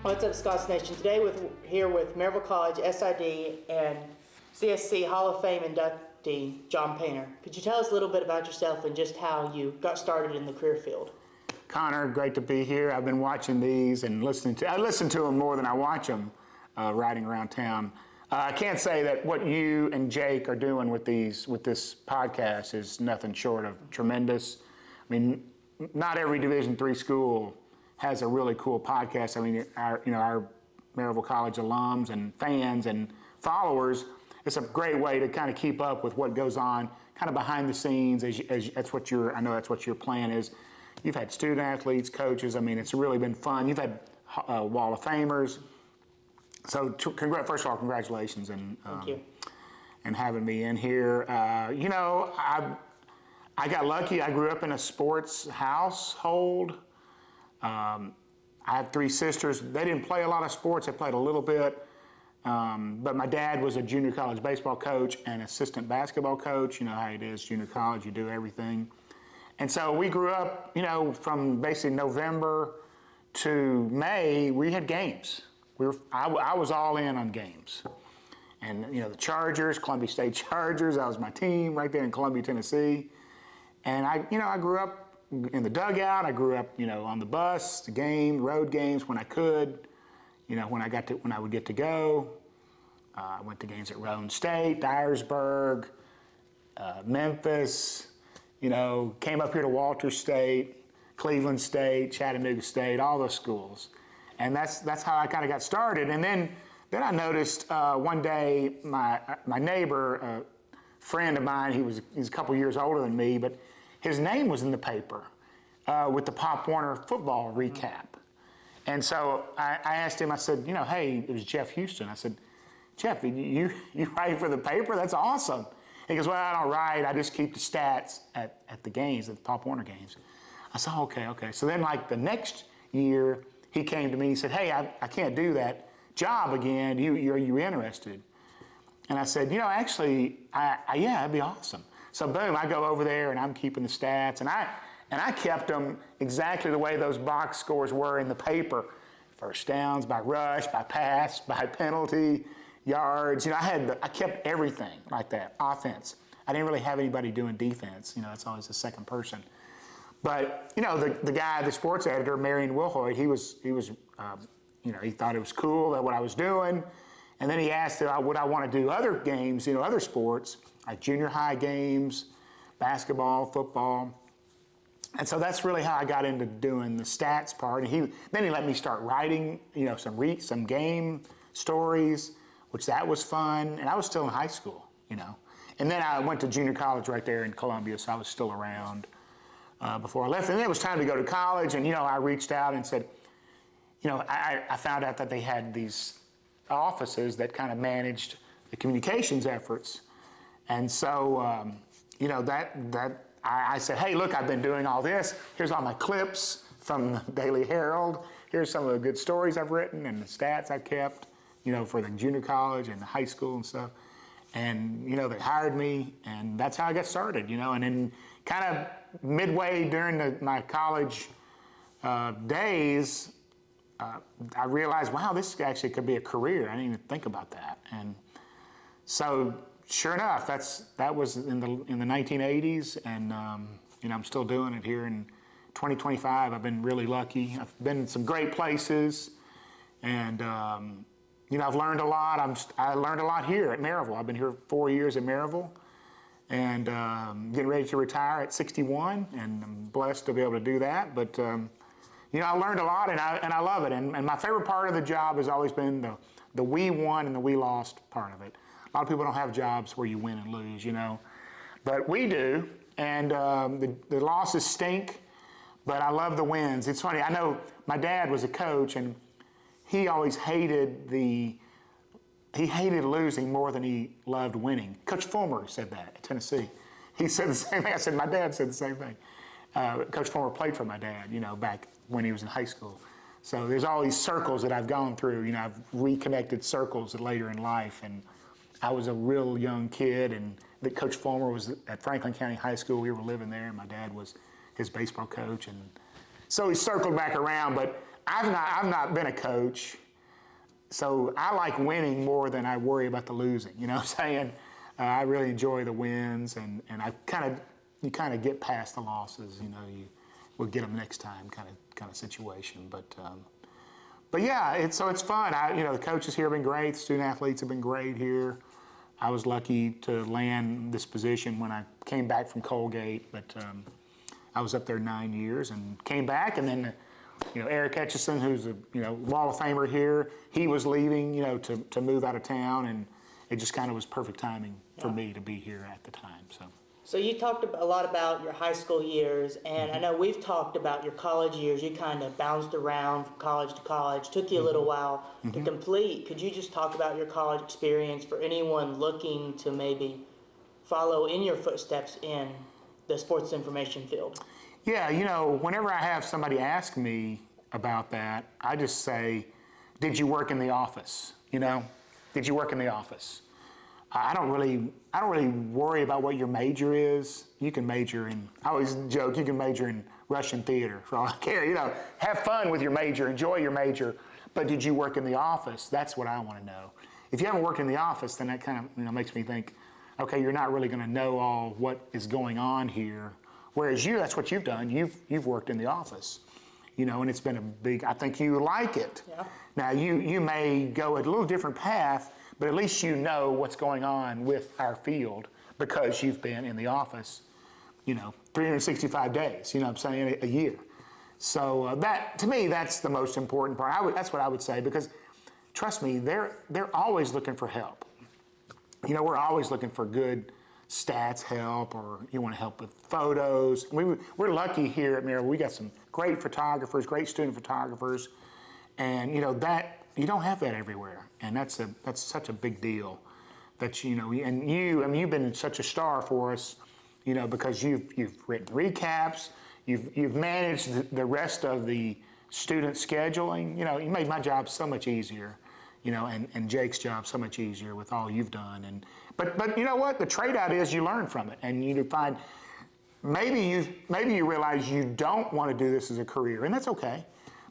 What's up, Scots Nation? Today here with Maryville College SID and CSC Hall of Fame inductee John Painter. Could you tell us a little bit about yourself and just how you got started in the career field? Connor, great to be here. I've been watching these and I listen to them more than I watch them riding around town. I can't say that what you and Jake are doing with this podcast is nothing short of tremendous. I mean, not every Division III school has a really cool podcast. I mean, our Maryville College alums and fans and followers, it's a great way to kind of keep up with what goes on kind of behind the scenes. I know that's what your plan is. You've had student athletes, coaches. I mean, it's really been fun. You've had Wall of Famers. So first of all, congratulations and Thank you. And having me in here. I got lucky. I grew up in a sports household. I have three sisters. They didn't play a lot of sports. They played a little bit. But my dad was a junior college baseball coach and assistant basketball coach. You know how it is, junior college, you do everything. And so we grew up, from basically November to May, we had games. I was all in on games. And, the Chargers, Columbia State Chargers, that was my team right there in Columbia, Tennessee. And I grew up in the dugout. I grew up, on the bus, road games when I could, when I would get to go. I went to games at Roane State, Dyersburg, Memphis, came up here to Walter State, Cleveland State, Chattanooga State, all those schools. And that's how I kind of got started. And then I noticed one day my neighbor, a friend of mine, he's a couple years older than me, but his name was in the paper with the Pop Warner football recap. And so I asked him, I said, hey, it was Jeff Houston. I said, Jeff, you write for the paper? That's awesome. He goes, well, I don't write. I just keep the stats at the games, at the Pop Warner games. I said, okay. So then like the next year, he came to me and said, hey, I can't do that job again. Are you interested? And I said, actually, yeah, that'd be awesome. So boom, I go over there and I'm keeping the stats, and I kept them exactly the way those box scores were in the paper. First downs, by rush, by pass, by penalty, yards. I kept everything like that. Offense. I didn't really have anybody doing defense. It's always the second person. But the guy, the sports editor, Marion Wilhoit, he thought it was cool that what I was doing, and then he asked would I want to do other games, other sports like junior high games, basketball, football, and so that's really how I got into doing the stats part. And then he let me start writing, some game stories, which that was fun, and I was still in high school, and then I went to junior college right there in Columbia, so I was still around. Before I left. And then it was time to go to college, and I reached out and said, I found out that they had these offices that kind of managed the communications efforts. And so, I said, hey, look, I've been doing all this. Here's all my clips from the Daily Herald. Here's some of the good stories I've written and the stats I've kept, for the junior college and the high school and stuff. And, they hired me, and that's how I got started, and then kind of midway during my college days, I realized, wow, this actually could be a career. I didn't even think about that. And so, sure enough, that was in the 1980s, and I'm still doing it here in 2025. I've been really lucky. I've been in some great places, and I've learned a lot. I learned a lot here at Maryville. I've been here 4 years at Maryville, and getting ready to retire at 61, and I'm blessed to be able to do that. But I learned a lot, and I love it. And my favorite part of the job has always been the we won and the we lost part of it. A lot of people don't have jobs where you win and lose, but we do. And the losses stink, but I love the wins. It's funny. I know my dad was a coach, and he always hated losing more than he loved winning. Coach Fulmer said that at Tennessee. He said the same thing. I said, my dad said the same thing. Coach Fulmer played for my dad, back when he was in high school. So there's all these circles that I've gone through. I've reconnected circles later in life. And I was a real young kid, and Coach Fulmer was at Franklin County High School. We were living there, and my dad was his baseball coach. And so he circled back around, but I've not been a coach, so I like winning more than I worry about the losing. You know what I'm saying? I really enjoy the wins, and you kind of get past the losses. You know, we'll get them next time, kind of situation. But yeah, it's fun. The coaches here have been great. The student athletes have been great here. I was lucky to land this position when I came back from Colgate, but I was up there 9 years and came back, and then Eric Etchison, who's a Wall of Famer here, he was leaving to move out of town, and it just kind of was perfect timing for me to be here at the time. So you talked a lot about your high school years, and I know we've talked about your college years. You kind of bounced around from college to college. Took you a little while to complete. Could you just talk about your college experience for anyone looking to maybe follow in your footsteps in the sports information field? Yeah, whenever I have somebody ask me about that, I just say, did you work in the office? Did you work in the office? I don't really worry about what your major is. You can major in, I always joke, you can major in Russian theater for all I care. Have fun with your major, enjoy your major, but did you work in the office? That's what I want to know. If you haven't worked in the office, then that kind of makes me think, okay, you're not really going to know all what is going on here. Whereas that's what you've done. You've worked in the office, and it's been a big, I think you like it. Yeah. Now you may go a little different path, but at least you know what's going on with our field because you've been in the office, 365 days, what I'm saying, a year. So that, to me, that's the most important part. That's what I would say, because trust me, they're always looking for help. We're always looking for good stats help, or you want to help with photos. We're lucky here at Maryville. We got some great photographers, great student photographers, and that you don't have that everywhere, and that's such a big deal. That you've been such a star for us, because you've written recaps, you've managed the rest of the student scheduling. You made my job so much easier, and Jake's job so much easier with all you've done. But you know what? The trade-out is you learn from it, and you find maybe you realize you don't want to do this as a career, and that's okay.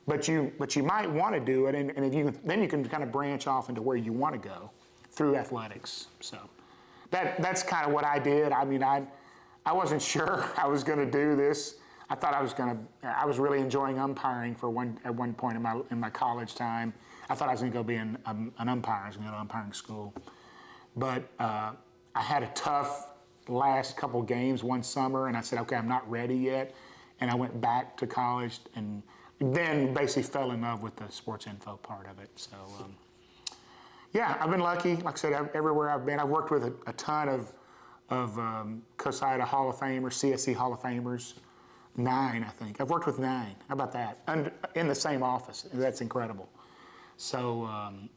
But you might want to do it, and if then you can kind of branch off into where you want to go through athletics. So that's kind of what I did. I wasn't sure I was going to do this. I thought I was really enjoying umpiring at one point in my college time. I thought I was going to go be an umpire. I was going to go to umpiring school. But I had a tough last couple games one summer, and I said, okay, I'm not ready yet. And I went back to college and then basically fell in love with the sports info part of it. So, yeah, I've been lucky. Like I said, everywhere I've been, I've worked with a ton of COSIDA Hall of Famers, CSC Hall of Famers, 9, I think. I've worked with 9. How about that? In the same office. That's incredible. So,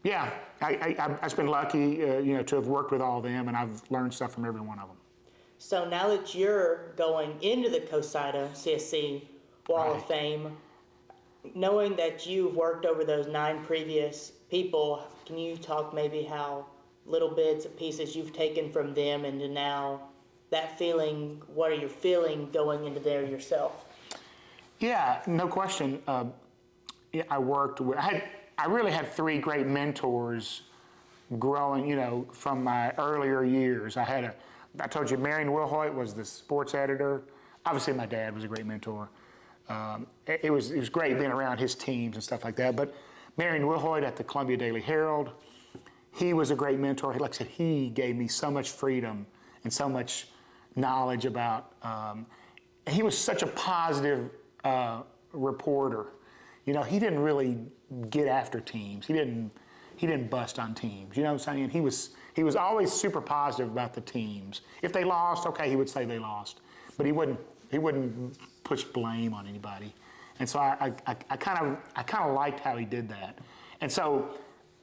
yeah, I've been lucky, to have worked with all of them, and I've learned stuff from every one of them. So now that you're going into the COSIDA CSC Wall of Fame, knowing that you've worked over those 9 previous people, can you talk maybe how little bits and pieces you've taken from them into now that feeling? What are you feeling going into there yourself? Yeah, no question. I worked with, I really had 3 great mentors growing, from my earlier years. I told you, Marion Wilhoit was the sports editor. Obviously, my dad was a great mentor. It was great being around his teams and stuff like that. But Marion Wilhoit at the Columbia Daily Herald, he was a great mentor. Like I said, he gave me so much freedom and so much knowledge about. He was such a positive reporter. He didn't really get after teams. He didn't bust on teams. You know what I'm saying? He was always super positive about the teams. If they lost, okay, he would say they lost, but he wouldn't push blame on anybody. And so I kind of liked how he did that. And so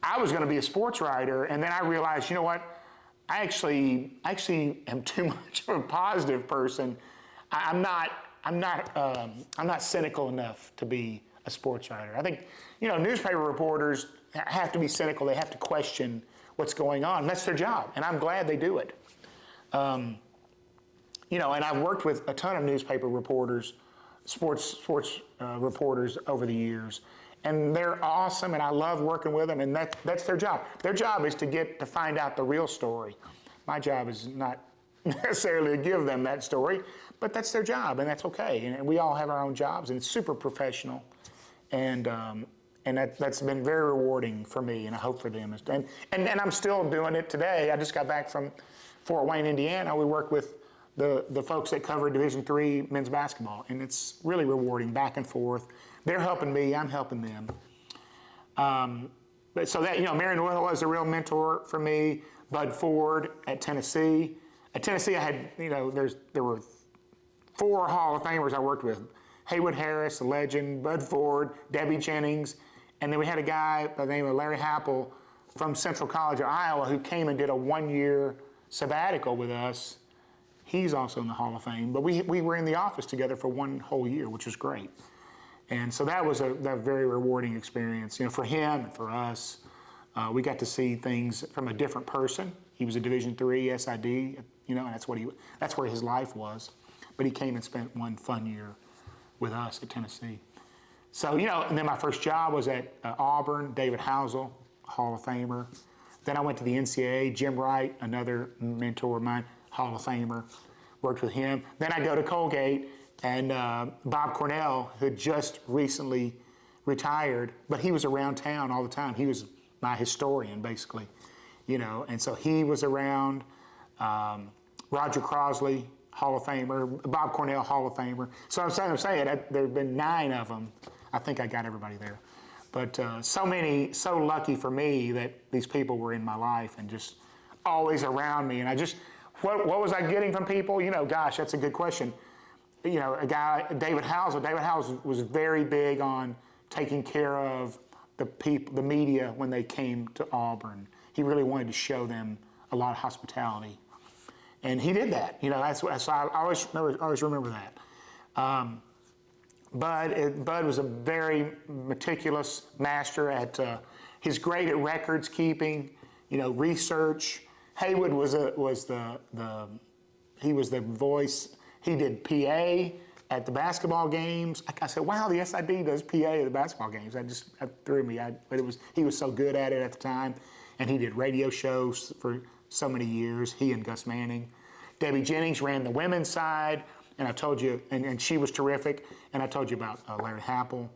I was going to be a sports writer, and then I realized, you know what? I actually am too much of a positive person. I'm not cynical enough to be a sports writer. I think, newspaper reporters have to be cynical. They have to question what's going on. That's their job, and I'm glad they do it. And I've worked with a ton of newspaper reporters, sports reporters over the years, And they're awesome, and I love working with them, and that's their job. Their job is to find out the real story. My job is not necessarily to give them that story, but that's their job, and that's okay. And we all have our own jobs, and it's super professional, and that's been very rewarding for me, and I hope for them. And I'm still doing it today. I just got back from Fort Wayne, Indiana. We work with the folks that cover Division III men's basketball, and it's really rewarding, back and forth. They're helping me, I'm helping them. But so that, Maryville was a real mentor for me. Bud Ford at Tennessee. At Tennessee, I had, there were 4 Hall of Famers I worked with. Haywood Harris, a legend, Bud Ford, Debbie Jennings, and then we had a guy by the name of Larry Happel from Central College of Iowa who came and did a 1-year sabbatical with us. He's also in the Hall of Fame, but we were in the office together for 1 whole year, which was great. And so that was a very rewarding experience, for him and for us. We got to see things from a different person. He was a Division III SID, and that's where his life was. But he came and spent 1 fun year with us at Tennessee. So, and then my first job was at Auburn, David Housel, Hall of Famer. Then I went to the NCAA, Jim Wright, another mentor of mine, Hall of Famer, worked with him. Then I go to Colgate, and Bob Cornell, who had just recently retired, but he was around town all the time. He was my historian, basically, and so he was around. Roger Crosley, Hall of Famer, Bob Cornell, Hall of Famer. So I'm saying there have been 9 of them. I think I got everybody there. But so lucky for me that these people were in my life and just always around me. And what was I getting from people? Gosh, that's a good question. A guy, David Housel was very big on taking care of the people, the media, when they came to Auburn. He really wanted to show them a lot of hospitality. And he did that. So I always remember that. Bud was a very meticulous master at, he's great at records keeping, research. Haywood was he was the voice. He did PA at the basketball games. I said, wow, the SID does PA at the basketball games. That threw me. But he was so good at it at the time. And he did radio shows for so many years, he and Gus Manning. Debbie Jennings ran the women's side, and I told you, and she was terrific. And I told you about Larry Happel.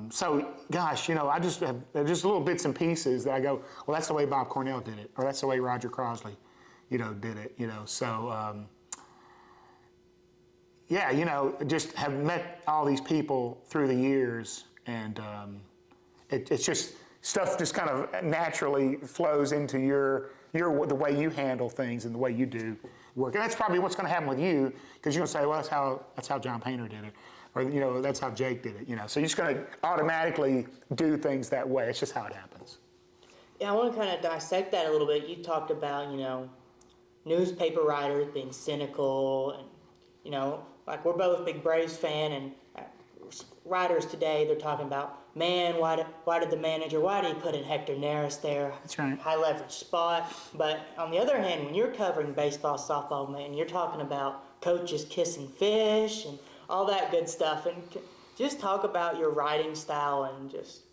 So, gosh, I just have just little bits and pieces that I go, well, that's the way Bob Cornell did it, or that's the way Roger Crosley, did it. So, just have met all these people through the years, and it's just stuff just kind of naturally flows into the way you handle things and the way you do work. And that's probably what's going to happen with you, because you're going to say, well, that's how John Painter did it, or that's how Jake did it. So you're just going to automatically do things that way. It's just how it happens. Yeah, I want to kind of dissect that a little bit. You talked about newspaper writers being cynical, and like we're both big Braves fan, and writers today, they're talking about, man, why did he put in Hector Neris there? That's right. High leverage spot. But on the other hand, when you're covering baseball, softball, man, you're talking about coaches kissing fish and all that good stuff. And just talk about your writing style and just,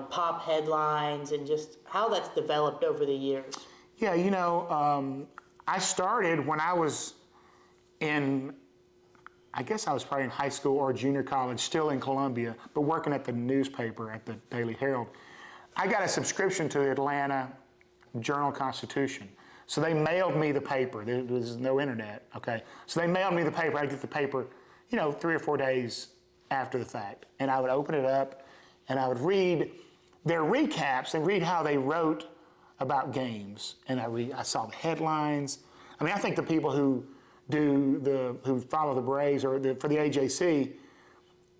pop headlines and just how that's developed over the years. Yeah, I started when I was I guess I was probably in high school or junior college, still in Columbia, but working at the newspaper at the Daily Herald. I got a subscription to the Atlanta Journal-Constitution. So they mailed me the paper. There was no internet, okay? So they mailed me the paper. I'd get the paper, 3 or 4 days after the fact. And I would open it up, and I would read their recaps and read how they wrote about games. And I saw the headlines. I think the people who follow the Braves or for the AJC,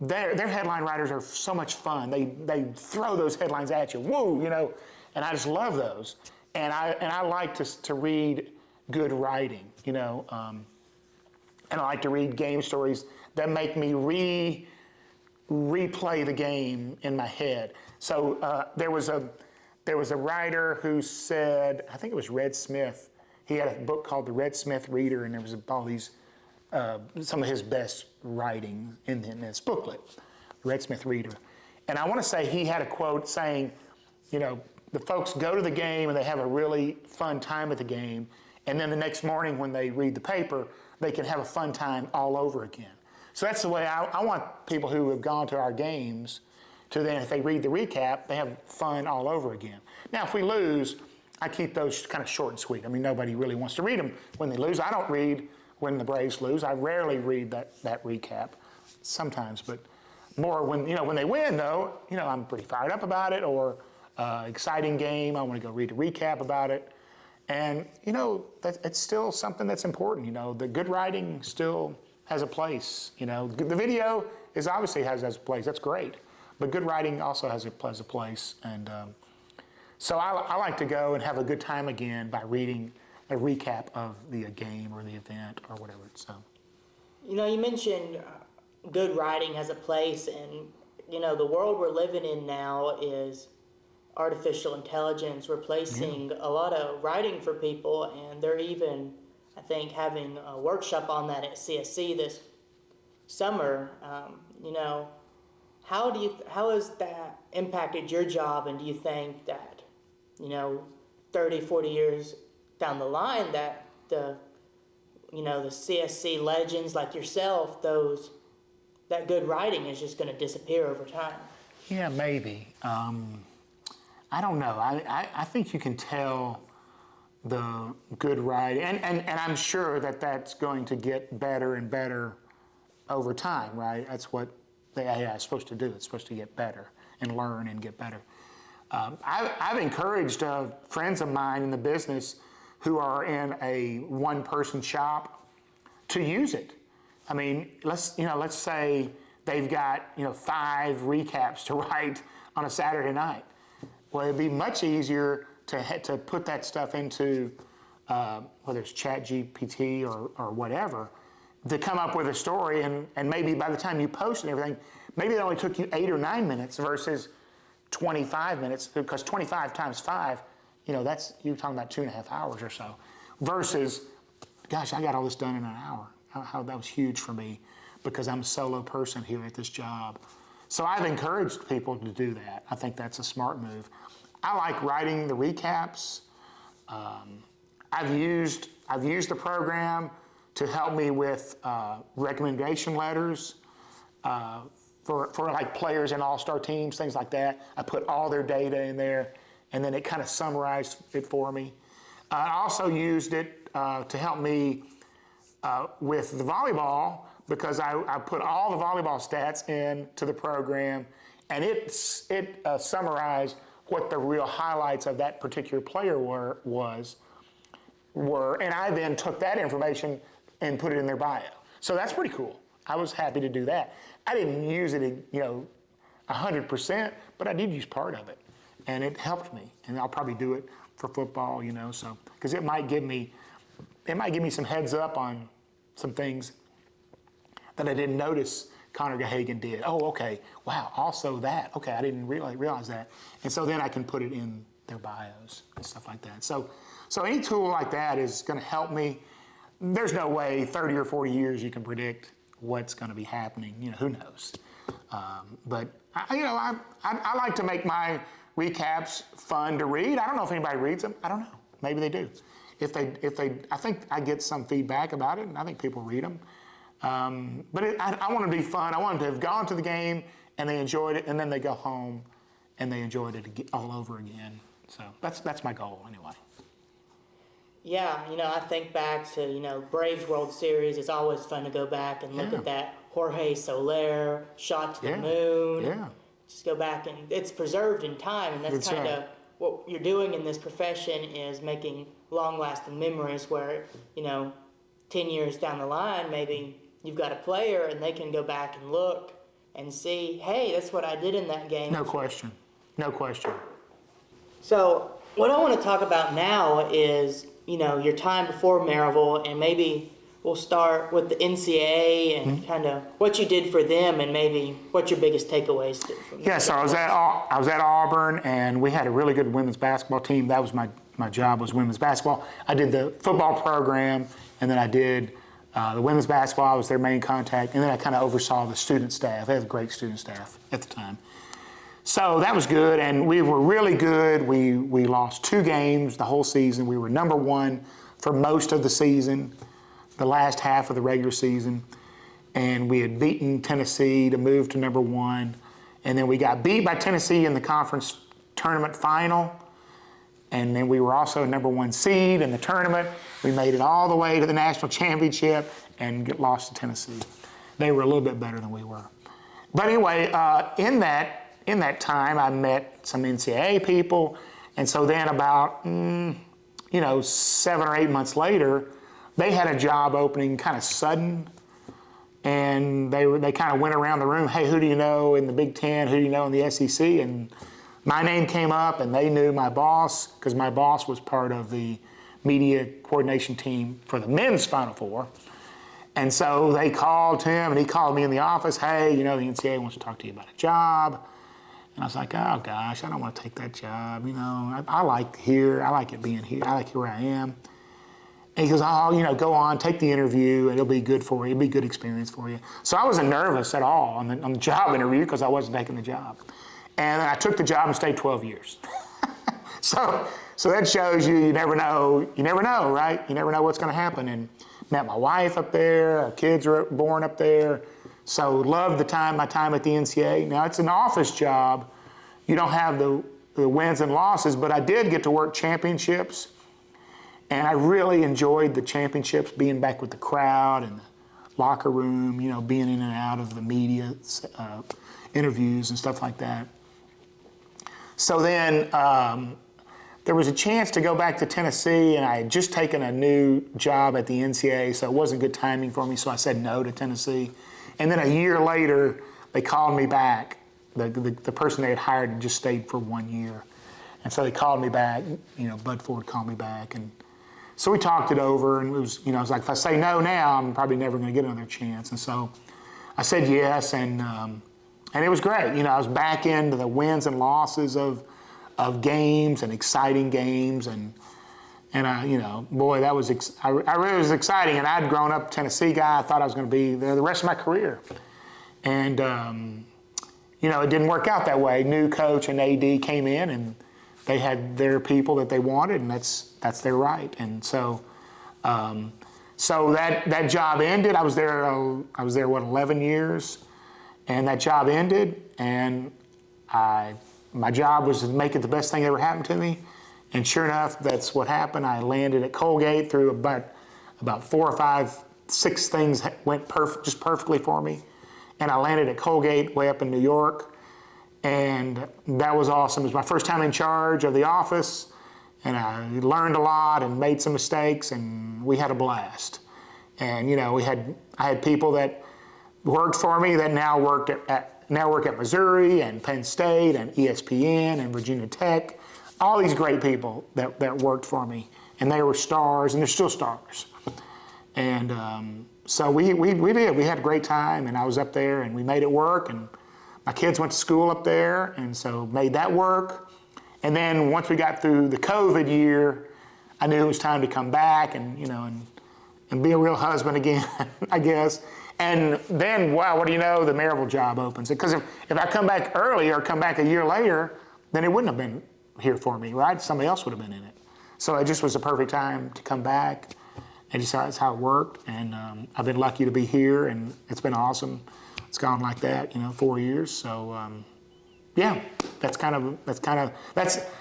their headline writers are so much fun. They throw those headlines at you, woo, and I just love those. And I like to read good writing, and I like to read game stories that make me replay the game in my head. So there was a writer who said, I think it was Red Smith. He had a book called The Red Smith Reader, and there was all these, some of his best writing in this booklet, Red Smith Reader. And I want to say he had a quote saying, the folks go to the game and they have a really fun time at the game, and then the next morning when they read the paper, they can have a fun time all over again. So that's the way I want people who have gone to our games to then, if they read the recap, they have fun all over again. Now, if we lose, I keep those kind of short and sweet. I mean, nobody really wants to read them when they lose. I don't read when the Braves lose. I rarely read that recap, sometimes, but more when they win, though. I'm pretty fired up about it, or exciting game. I want to go read a recap about it, and it's still something that's important. The good writing still has a place. The video obviously has a place. That's great, but good writing also has a place, and so I like to go and have a good time again by reading a recap of the game or the event or whatever. So, You mentioned good writing has a place, and the world we're living in now is artificial intelligence replacing a lot of writing for people, and they're even, I think, having a workshop on that at CSC this summer. How has that impacted your job, and do you think that 30, 40 years down the line that the CSC legends like yourself, that good writing is just going to disappear over time? Yeah, maybe. I don't know. I think you can tell the good writing, and I'm sure that's going to get better and better over time, right? That's what the AI is supposed to do. It's supposed to get better and learn and get better. I've encouraged friends of mine in the business who are in a one-person shop to use it. I mean, let's say they've got 5 recaps to write on a Saturday night. Well, it'd be much easier to put that stuff into whether it's ChatGPT or whatever, to come up with a story, and maybe by the time you post and everything, maybe it only took you 8 or 9 minutes versus 25 minutes, because 25 times 5, that's, you're talking about 2.5 hours or so, versus, gosh, I got all this done in an hour. How that was huge for me, because I'm a solo person here at this job. So I've encouraged people to do that. I think that's a smart move. I like writing the recaps. I've used the program to help me with recommendation letters for like players in all-star teams, things like that. I put all their data in there, and then it kind of summarized it for me. I also used it to help me with the volleyball, because I put all the volleyball stats into the program, and it summarized what the real highlights of that particular player were, and I then took that information and put it in their bio. So that's pretty cool. I was happy to do that. I didn't use it, 100%, but I did use part of it, and it helped me. And I'll probably do it for football, so because it might give me some heads up on some things that I didn't notice Connor Gahagan did. Oh, okay. Wow. Also that. Okay, I didn't realize that. And so then I can put it in their bios and stuff like that. So any tool like that is going to help me. There's no way 30 or 40 years you can predict what's going to be happening. Who knows? But I like to make my recaps fun to read. I don't know if anybody reads them. I don't know. Maybe they do. If they, I think I get some feedback about it, and I think people read them. But I want it to be fun. I want them to have gone to the game and they enjoyed it, and then they go home and they enjoyed it all over again. So that's my goal anyway. Yeah, I think back to, Braves World Series. It's always fun to go back and look at that Jorge Soler shot to the moon. Yeah. Just go back, and it's preserved in time, and that's kind of what you're doing in this profession, is making long-lasting memories where, 10 years down the line, maybe you've got a player and they can go back and look and see, hey, that's what I did in that game. No question. So what I want to talk about now is, your time before Maryville, and maybe we'll start with the NCAA and kind of what you did for them, and maybe what your biggest takeaways did from Yeah, so I was at Auburn, and we had a really good women's basketball team. That was my job, was women's basketball. I did the football program, and then I did the women's basketball. I was their main contact, and then I kind of oversaw the student staff. They had a great student staff at the time. So that was good, and we were really good. We lost 2 games the whole season. We were number 1 for most of the season, the last half of the regular season. And we had beaten Tennessee to move to number 1. And then we got beat by Tennessee in the conference tournament final. And then we were also number 1 seed in the tournament. We made it all the way to the national championship and lost to Tennessee. They were a little bit better than we were. But anyway, in that time, I met some NCAA people. And so then about, 7 or 8 months later, they had a job opening kind of sudden. And they kind of went around the room, hey, who do you know in the Big Ten? Who do you know in the SEC? And my name came up, and they knew my boss, because my boss was part of the media coordination team for the men's Final Four. And so they called him, and he called me in the office, hey, the NCAA wants to talk to you about a job. And I was like, oh, gosh, I don't want to take that job. I like here. I like it being here. I like where I am. And he goes, oh, go on, take the interview, and it'll be good for you. It'll be a good experience for you. So I wasn't nervous at all on the job interview because I wasn't taking the job. And I took the job and stayed 12 years. So that shows you never know, right? You never know what's going to happen. And met my wife up there, our kids were born up there. So loved my time at the NCAA. Now, it's an office job. You don't have the wins and losses, but I did get to work championships. And I really enjoyed the championships, being back with the crowd and the locker room, being in and out of the media interviews and stuff like that. So then there was a chance to go back to Tennessee, and I had just taken a new job at the NCAA, so it wasn't good timing for me, so I said no to Tennessee. And then a year later, they called me back. The person they had hired had just stayed for 1 year. And so they called me back, Bud Ford called me back, and so we talked it over, and it was, I was like, if I say no now, I'm probably never going to get another chance. And so I said yes, and it was great. I was back into the wins and losses of games and exciting games, and boy, that was I really was exciting. And I'd grown up Tennessee guy. I thought I was going to be there the rest of my career, and it didn't work out that way. New coach and AD came in, and they had their people that they wanted, and that's their right. And so that job ended. I was there 11 years, and that job ended, and my job was to make it the best thing that ever happened to me. And sure enough, that's what happened. I landed at Colgate through about 4 or 5, 6 things went just perfectly for me. And I landed at Colgate way up in New York. And that was awesome. It was my first time in charge of the office, and I learned a lot and made some mistakes, and we had a blast. And I had people that worked for me that now work at Missouri and Penn State and ESPN and Virginia Tech. All these great people that worked for me, and they were stars, and they're still stars. And so we did. We had a great time, and I was up there, and we made it work. And my kids went to school up there, and so made that work. And then once we got through the COVID year, I knew it was time to come back and be a real husband again, I guess. And then, wow, what do you know? The Maryville job opens. Because if I come back early or come back a year later, then it wouldn't have been here for me, right? Somebody else would have been in it. So it just was the perfect time to come back. And just that's how it worked. And I've been lucky to be here, and it's been awesome. It's gone like that, 4 years. So yeah,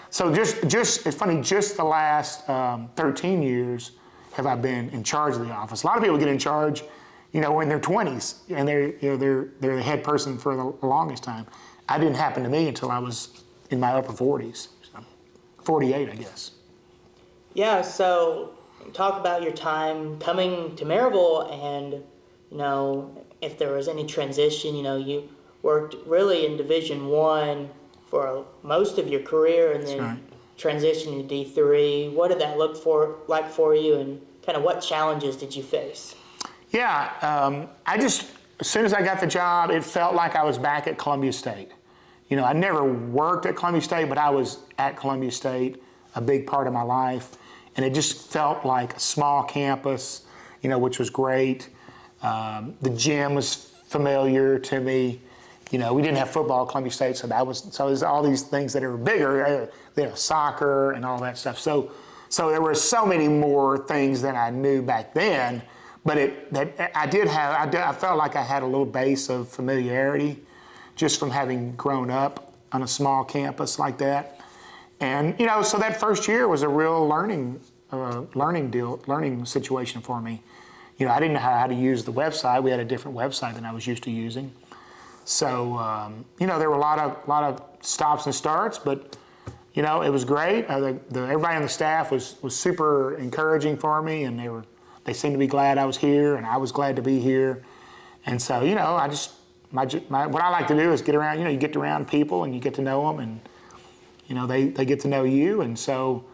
so just it's funny. Just the last 13 years have I been in charge of the office. A lot of people get in charge, in their 20s, and they're the head person for the longest time. I didn't happen to me until I was in my upper 40s, so 48, I guess. Yeah. So talk about your time coming to Maryville, and if there was any transition. You worked really in Division I for most of your career, and then transitioned to D3. What did that look like for you, and kind of what challenges did you face? Yeah, as soon as I got the job, it felt like I was back at Columbia State. I never worked at Columbia State, but I was at Columbia State a big part of my life, and it just felt like a small campus, which was great. The gym was familiar to me, We didn't have football at Columbia State, so there's all these things that are bigger, soccer and all that stuff. So there were so many more things than I knew back then, but I felt like I had a little base of familiarity just from having grown up on a small campus like that. And, so that first year was a real learning situation for me. I didn't know how to use the website. We had a different website than I was used to using. So, there were a lot of stops and starts, but, it was great. Everybody on the staff was super encouraging for me, and they seemed to be glad I was here, and I was glad to be here. And so, what I like to do is get around, you get around people and you get to know them, and, they get to know you. And so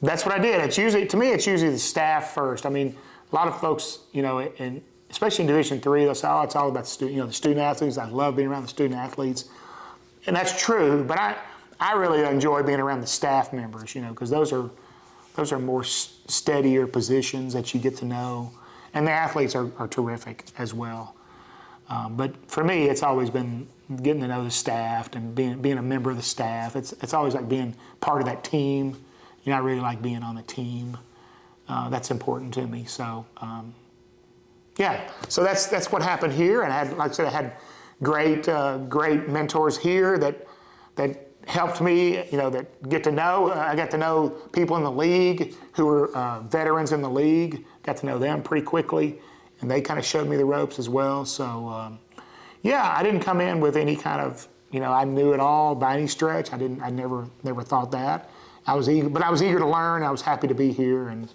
that's what I did. To me, it's usually the staff first. I mean, a lot of folks, and especially in Division III, they'll say, oh, it's all about the student athletes. I love being around the student athletes. And that's true, but I really enjoy being around the staff members, because those are more steadier positions that you get to know. And the athletes are terrific as well. But for me, it's always been getting to know the staff and being a member of the staff. It's always like being part of that team. I really like being on the team. That's important to me. So, so that's what happened here. And like I said, I had great mentors here that helped me, that get to know. I got to know people in the league who were veterans in the league. Got to know them pretty quickly, and they kind of showed me the ropes as well. So, I didn't come in with any kind of, I knew it all by any stretch. I never thought that. I was eager to learn. I was happy to be here, and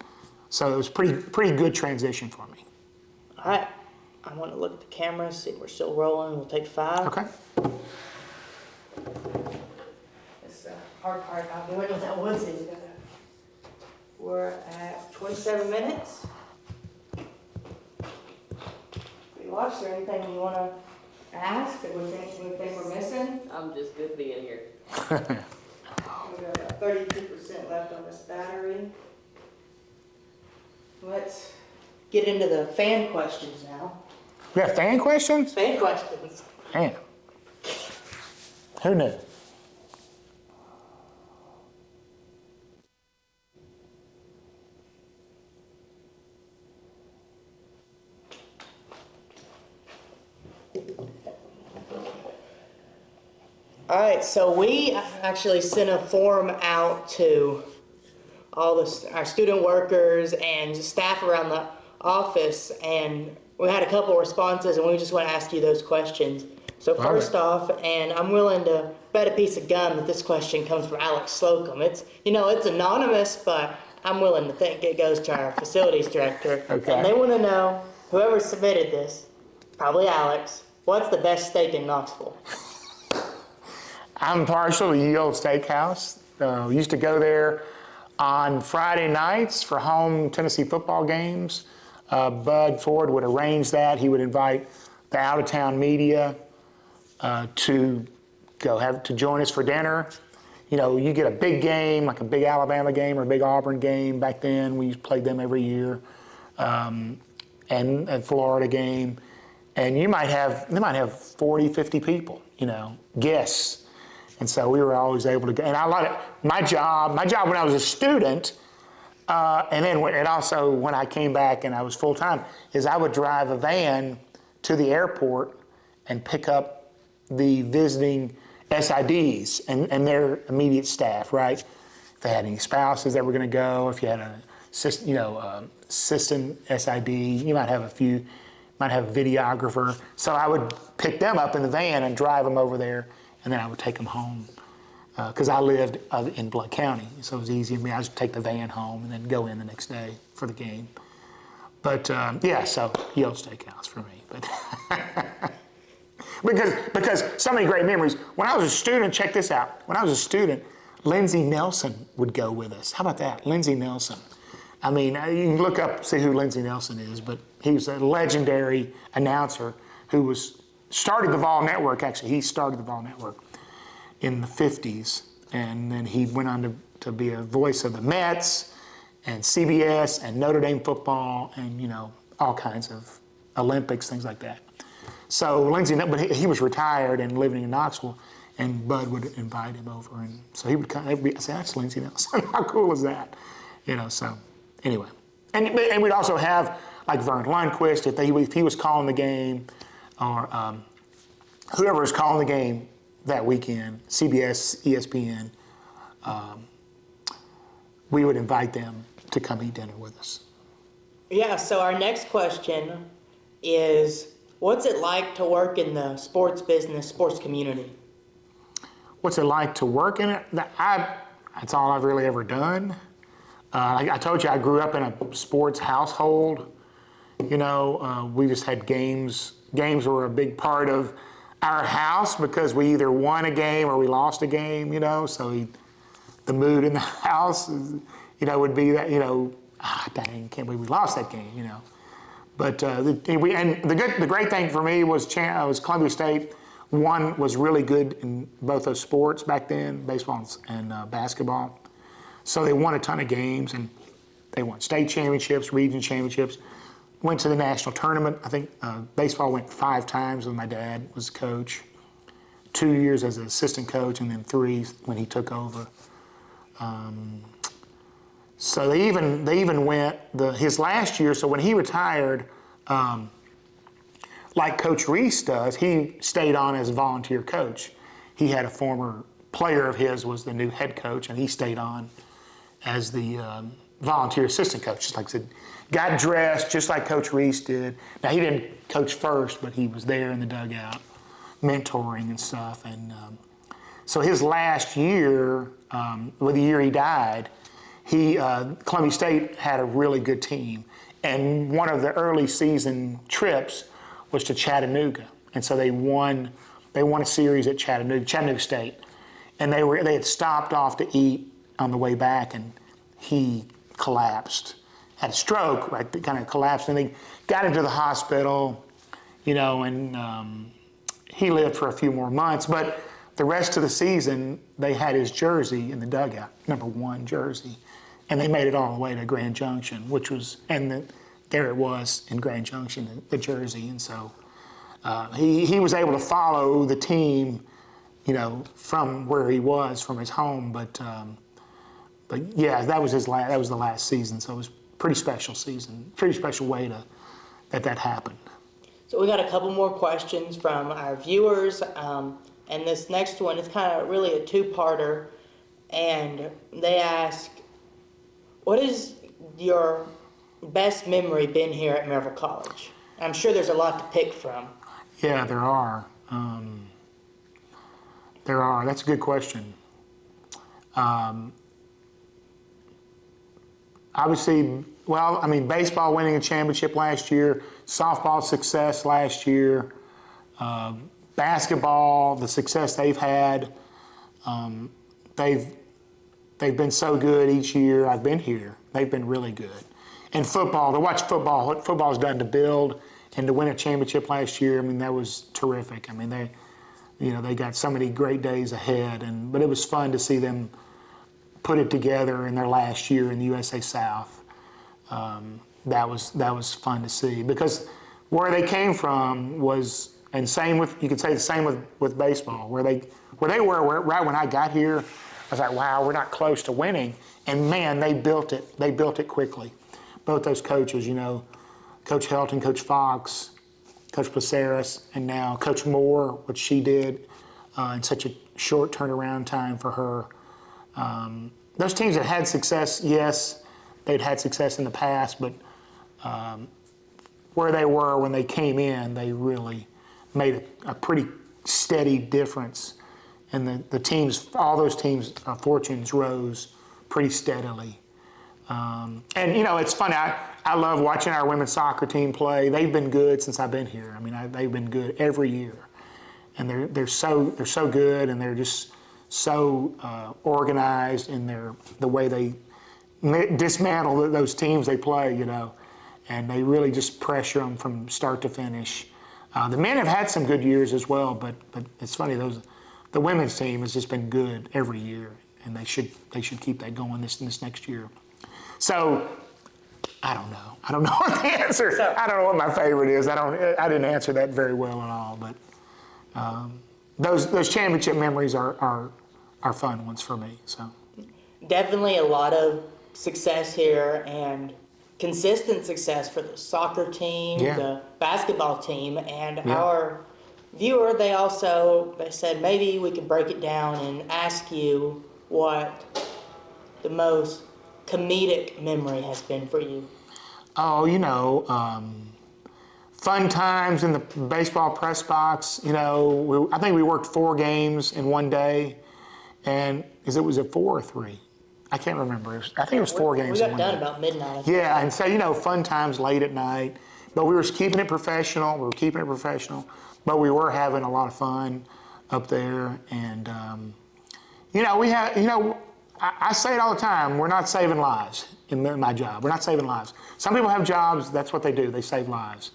so it was pretty good transition for me. All right. I want to look at the camera, see if we're still rolling. We'll take 5. Okay. It's the hard part about doing what that was. We're at 27 minutes. Is there anything you want to ask that we think we're missing? I'm just good being here. We've got about 32% left on this battery. Let's get into the fan questions now. We have fan questions? Fan questions. Man, who knew? All right, so we actually sent a form out to all our student workers and staff around the office, and we had a couple responses, and we just want to ask you those questions. So first off, and I'm willing to bet a piece of gum that this question comes from Alex Slocum. It's anonymous, but I'm willing to think it goes to our facilities director. Okay. And they want to know, whoever submitted this, probably Alex, what's the best steak in Knoxville? I'm partial to Yield Steakhouse. We used to go there on Friday nights for home Tennessee football games. Bud Ford would arrange that. He would invite the out-of-town media to join us for dinner. You get a big game, like a big Alabama game or a big Auburn game. Back then, we played them every year, and a Florida game. And they might have 40, 50 people, guests. And so we were always able to go. And I like it. My job when I was a student, and then also when I came back and I was full-time, is I would drive a van to the airport and pick up the visiting SIDs and their immediate staff, right? If they had any spouses that were going to go, if you had an assistant SID, you might have a videographer. So I would pick them up in the van and drive them over there, and then I would take them home. Because I lived in Blount County, so it was easy for me. I just take the van home and then go in the next day for the game. But so Yield Steakhouse for me. But because so many great memories. When I was a student, check this out. When I was a student, Lindsey Nelson would go with us. How about that, Lindsey Nelson? I mean, you can look up, see who Lindsey Nelson is, but he was a legendary announcer who started the Vol Network. Actually, he started the Vol Network in the 50s, and then he went on to be a voice of the Mets and CBS and Notre Dame football and all kinds of Olympics, things like that. So Lindsay, but he was retired and living in Knoxville, and Bud would invite him over, and so he would come. I say, that's Lindsay Nelson. How cool is that? So anyway, and we'd also have like Vern Lundquist if he was calling the game, or whoever was calling the game that weekend, CBS, ESPN. We would invite them to come eat dinner with us. Yeah, so our next question is, what's it like to work in the sports business, sports community? What's it like to work in it? That's all I've really ever done. I told you I grew up in a sports household. We just had games. Games were a big part of our house because we either won a game or we lost a game, so the mood in the house, would be that, dang, can't believe we lost that game, But the great thing for me was Columbia State. One was really good in both those sports back then, baseball and basketball. So they won a ton of games, and they won state championships, region championships. Went to the national tournament. I think baseball went 5 times when my dad was coach. 2 years as an assistant coach, and then 3 when he took over. So they even went his last year. So when he retired, like Coach Reese does, he stayed on as a volunteer coach. He had a former player of his was the new head coach, and he stayed on as the volunteer assistant coach. Just like I said, got dressed just like Coach Reese did. Now he didn't coach first, but he was there in the dugout, mentoring and stuff. And so his last year, the year he died, Columbia State had a really good team, and one of the early season trips was to Chattanooga, and so they won a series at Chattanooga State, and they had stopped off to eat on the way back, and he collapsed, had a stroke, right? Kind of collapsed, and they got him to the hospital, and he lived for a few more months, but the rest of the season they had his jersey in the dugout, number 1 jersey. And they made it all the way to Grand Junction, there it was in Grand Junction, the jersey. And so he was able to follow the team, from where he was, from his home. But yeah, that was the last season. So it was a pretty special season, pretty special way that happened. So we got a couple more questions from our viewers. And this next one is kind of really a 2-parter. And they ask, what is your best memory been here at Maryville College? I'm sure there's a lot to pick from. Yeah, there are. That's a good question. Obviously, baseball winning a championship last year, softball success last year, basketball, the success they've had. They've been so good each year I've been here. They've been really good. And football, to watch football, what football's done to build and to win a championship last year, that was terrific. They got so many great days ahead, but it was fun to see them put it together in their last year in the USA South. That was fun to see because where they came from was, and you could say the same with baseball, where they were right when I got here. I was like, wow, we're not close to winning. And man, they built it. They built it quickly. Both those coaches, Coach Helton, Coach Fox, Coach Placeris, and now Coach Moore, what she did in such a short turnaround time for her. Those teams that had success, yes, they'd had success in the past, but where they were when they came in, they really made a pretty steady difference. And the teams, all those teams' fortunes rose pretty steadily. And it's funny. I love watching our women's soccer team play. They've been good since I've been here. They've been good every year, and they're so good, and they're just so organized in the way they dismantle those teams they play. And they really just pressure them from start to finish. The men have had some good years as well, but it's funny, the women's team has just been good every year, and they should keep that going this next year. So I don't know. I don't know what the answer. I don't know what my favorite is. I didn't answer that very well at all. But those championship memories are fun ones for me. So Definitely a lot of success here and consistent success for the soccer team, Yeah. the basketball team, and Yeah. our viewer. They said maybe we could break it down and ask you what the most comedic memory has been for you. Oh, fun times in the baseball press box. I think we worked 4 games in one day, and was it 4 or 3? I can't remember. I think it was 4 games. We in got one done day. about midnight. I think. Yeah, and so fun times late at night, but we were keeping it professional. But we were having a lot of fun up there, and we had I say it all the time. We're not saving lives in my job. We're not saving lives. Some people have jobs. That's what they do. They save lives.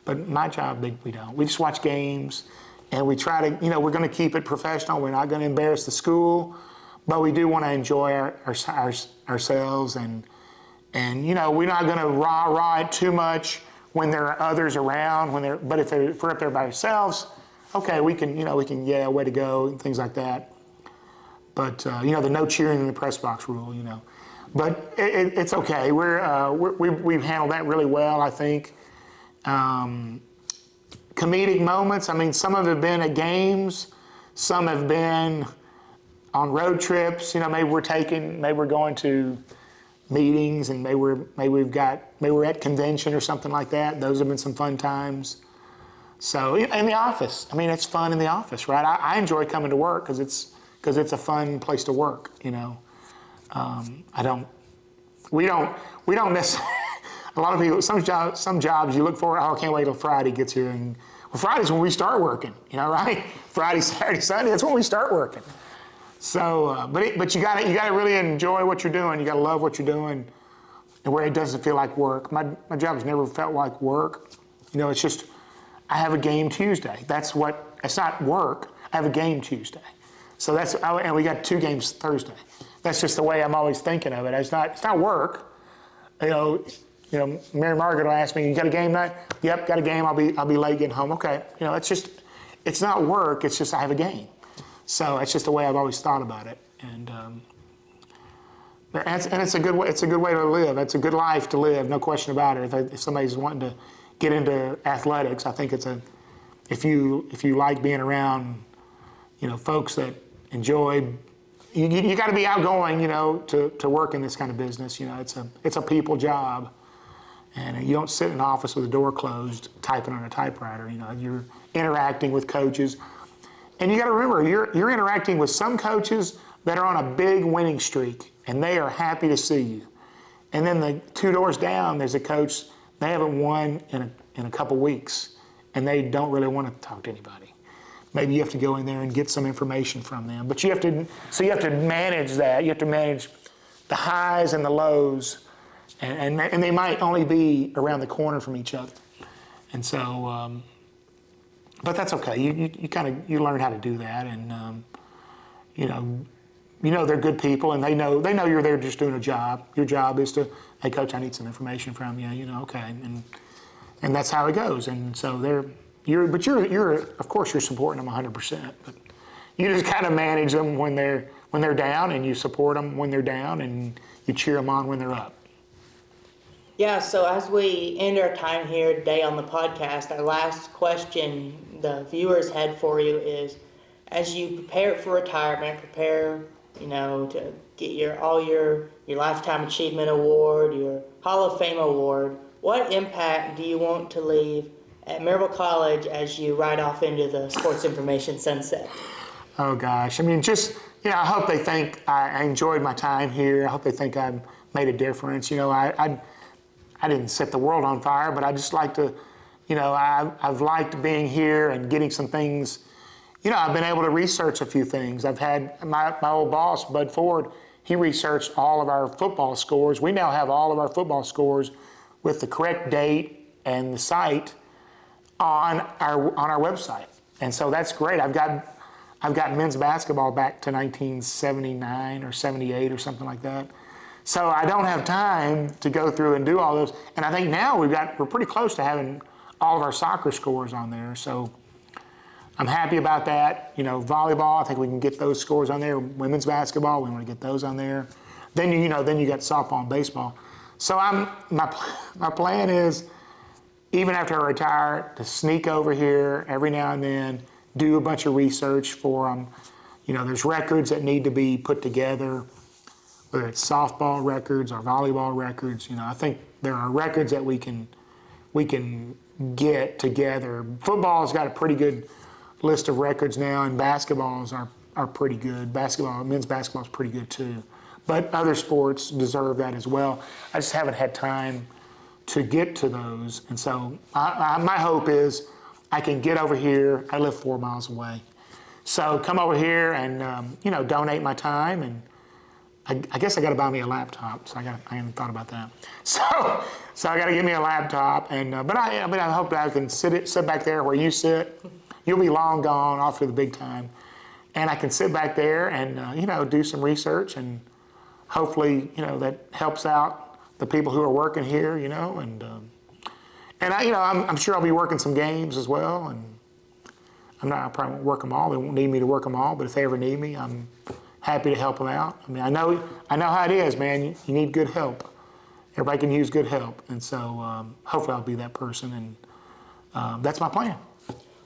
But my job, we don't. We just watch games, and we try to. We're going to keep it professional. We're not going to embarrass the school, but we do want to enjoy ourselves, and we're not going to rah it too much when there are others around. But if we're up there by ourselves, okay, we can way to go and things like that. But the no cheering in the press box rule, But it's okay. We've handled that really well, I think. Comedic moments. I mean, some of them have been at games. Some have been on road trips. Maybe we're going to meetings, and maybe we're at convention or something like that. Those have been some fun times. So in the office, I mean, it's fun in the office, right? I enjoy coming to work because it's a fun place to work. We don't necessarily. A lot of people, some jobs you look for. Oh, I can't wait till Friday gets here, and Friday's when we start working. Right? Friday, Saturday, Sunday. That's when we start working. So, but you got to really enjoy what you're doing. You got to love what you're doing, and where it doesn't feel like work. My job has never felt like work. It's just I have a game Tuesday. It's not work. I have a game Tuesday. So and we got 2 games Thursday. That's just the way I'm always thinking of it. It's not work. Mary Margaret will ask me, "You got a game night?" "Yep, got a game. I'll be late getting home." Okay. It's not work. It's just I have a game. So it's just the way I've always thought about it. And it's a good way. It's a good way to live. It's a good life to live. No question about it. If somebody's wanting to get into athletics, I think if you like being around, folks that enjoy. You got to be outgoing, to work in this kind of business. It's a people job, and you don't sit in an office with the door closed, typing on a typewriter. You're interacting with coaches, and you got to remember you're interacting with some coaches that are on a big winning streak, and they are happy to see you. And then the 2 doors down, there's a coach they haven't won in a couple weeks, and they don't really want to talk to anybody. Maybe you have to go in there and get some information from them. But you have to manage that. You have to manage the highs and the lows, and they might only be around the corner from each other. And so, but that's okay. You learn how to do that, and they're good people, and they know you're there just doing a job. Your job is to, "Hey, coach, I need some information from you." Okay, and that's how it goes. And so you're of course you're supporting them 100%, but you just kind of manage them when they're down, and you support them when they're down, and you cheer them on when they're up. Yeah, so as we end our time here today on the podcast, our last question the viewers had for you is, as you prepare for retirement, to get your Lifetime Achievement Award, your Hall of Fame Award, what impact do you want to leave at Maryville College as you ride off into the sports information sunset? Oh gosh, I mean, I hope they think I enjoyed my time here. I hope they think I made a difference. I didn't set the world on fire, but I just like to, I've liked being here and getting some things. I've been able to research a few things. I've had my old boss, Bud Ford, he researched all of our football scores. We now have all of our football scores with the correct date and the site on our website. And so that's great. I've got men's basketball back to 1979 or 78 or something like that. So I don't have time to go through and do all those. And I think now we're pretty close to having all of our soccer scores on there. So I'm happy about that. You know, volleyball, I think we can get those scores on there. Women's basketball, we want to get those on there. Then you got softball and baseball. So my plan is, even after I retire, to sneak over here every now and then, do a bunch of research for them. You know, there's records that need to be put together, whether it's softball records or volleyball records. You know, I think there are records that we can get together. Football's got a pretty good list of records now, and basketballs are pretty good. Men's basketball is pretty good too. But other sports deserve that as well. I just haven't had time to get to those. And so my hope is I can get over here. I live 4 miles away. So come over here and, donate my time. And I guess I got to buy me a laptop. So I haven't thought about that. So I got to get me a laptop. And but I hope that I can sit back there where you sit. You'll be long gone off to the big time. And I can sit back there and, do some research, and hopefully, that helps out the people who are working here, and I'm sure I'll be working some games as well, and I probably won't work them all. They won't need me to work them all, but if they ever need me, I'm happy to help them out. I mean, I know how it is, man. You need good help. Everybody can use good help, and so hopefully I'll be that person, and that's my plan.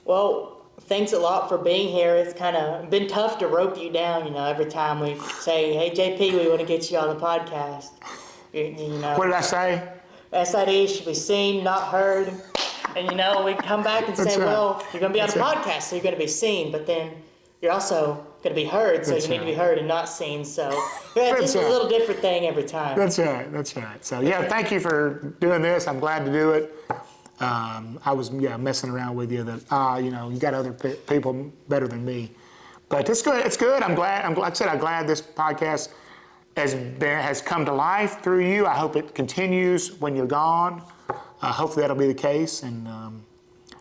Well, thanks a lot for being here. It's kind of been tough to rope you down, every time we say, hey, JP, we want to get you on the podcast. What did I say? SID should be seen, not heard. And, we come back and say, well, you're going to be on a podcast, so you're going to be seen, but then you're also going to be heard, so you need to be heard and not seen. So it's just a little different thing every time. That's right. So, yeah, thank you for doing this. I'm glad to do it. I was messing around with you that you got other people better than me, but it's good. It's good. I'm glad. I'm glad this podcast has come to life through you. I hope it continues when you're gone. Hopefully that'll be the case, and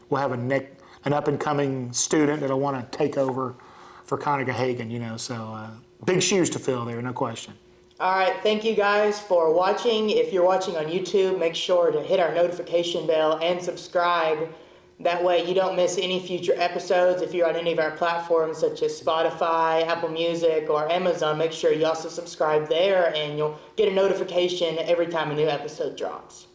we'll have an up and coming student that'll want to take over for Conaga-Hagan. So big shoes to fill there, no question. All right, thank you guys for watching. If you're watching on YouTube, make sure to hit our notification bell and subscribe. That way you don't miss any future episodes. If you're on any of our platforms such as Spotify, Apple Music, or Amazon, make sure you also subscribe there, and you'll get a notification every time a new episode drops.